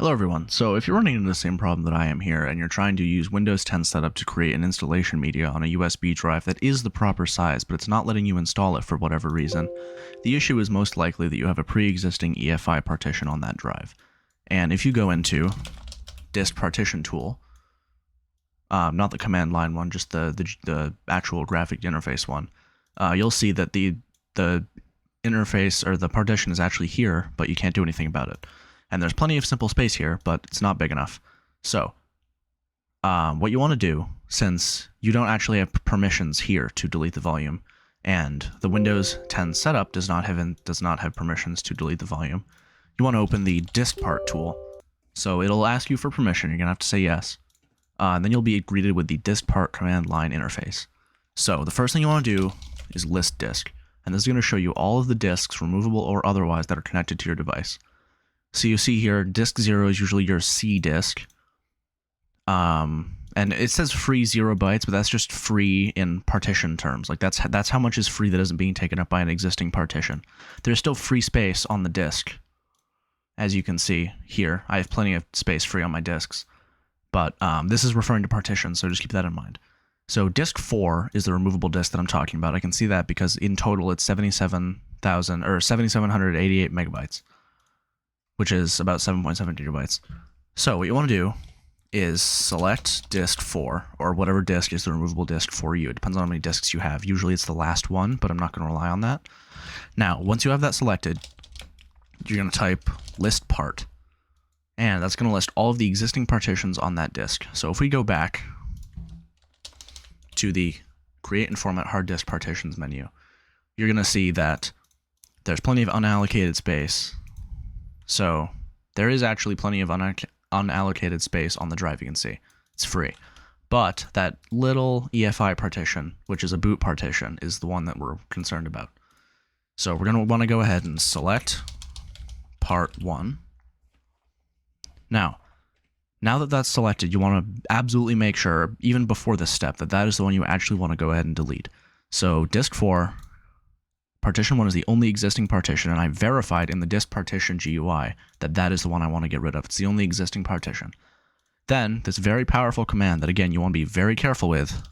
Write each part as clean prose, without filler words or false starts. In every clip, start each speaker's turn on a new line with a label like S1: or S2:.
S1: Hello everyone. So if you're running into the same problem that I am here and you're trying to use Windows 10 setup to create an installation media on a USB drive that is the proper size, but it's not letting you install it for whatever reason, the issue is most likely that you have a pre-existing EFI partition on that drive. And if you go into disk partition tool, not the command line one, just the actual graphic interface one, you'll see that the interface or the partition is actually here, but you can't do anything about it. And there's plenty of simple space here, but it's not big enough. So what you want to do, since you don't actually have permissions here to delete the volume, and the Windows 10 setup does not have permissions to delete the volume, you want to open the disk part tool. So it'll ask you for permission. You're going to have to say yes. And then you'll be greeted with the disk part command line interface. So the first thing you want to do is list disk. And this is going to show you all of the disks, removable or otherwise, that are connected to your device. So you see here, disk 0 is usually your C disk. And it says free 0 bytes, but that's just free in partition terms. Like that's how much is free that isn't being taken up by an existing partition. There's still free space on the disk. As you can see here, I have plenty of space free on my disks. But this is referring to partitions, so just keep that in mind. So disk 4 is the removable disk that I'm talking about. I can see that because in total it's 7,788 megabytes, which is about 7.7 gigabytes. So what you want to do is select disk 4, or whatever disk is the removable disk for you. It depends on how many disks you have. Usually it's the last one, but I'm not going to rely on that. Now, once you have that selected, you're going to type list part, and that's going to list all of the existing partitions on that disk. So if we go back to the Create and Format Hard Disk Partitions menu, you're going to see that there's plenty of unallocated space. So there is actually plenty of unallocated space on the drive, you can see. It's free. But that little EFI partition, which is a boot partition, is the one that we're concerned about. So we're going to want to go ahead and select part 1. Now that that's selected, you want to absolutely make sure, even before this step, that that is the one you actually want to go ahead and delete. So disk 4, partition 1 is the only existing partition, and I verified in the disk partition GUI that that is the one I want to get rid of. It's the only existing partition. Then, this very powerful command that, again, you want to be very careful with,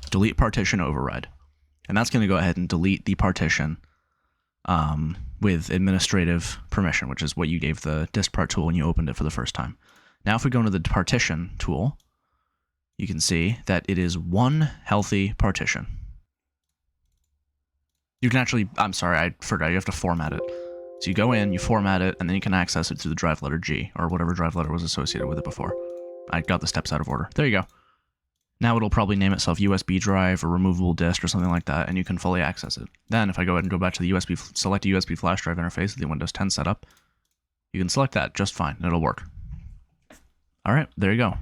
S1: delete partition override. And that's going to go ahead and delete the partition with administrative permission, which is what you gave the disk part tool when you opened it for the first time. Now if we go into the partition tool, you can see that it is one healthy partition. You can actually, I'm sorry, I forgot, you have to format it. So you go in, you format it, and then you can access it through the drive letter G, or whatever drive letter was associated with it before. I got the steps out of order. There you go. Now it'll probably name itself USB drive or removable disk or something like that, and you can fully access it. Then if I go ahead and go back to the select a USB flash drive interface of the Windows 10 setup, you can select that just fine, and it'll work. All right, there you go.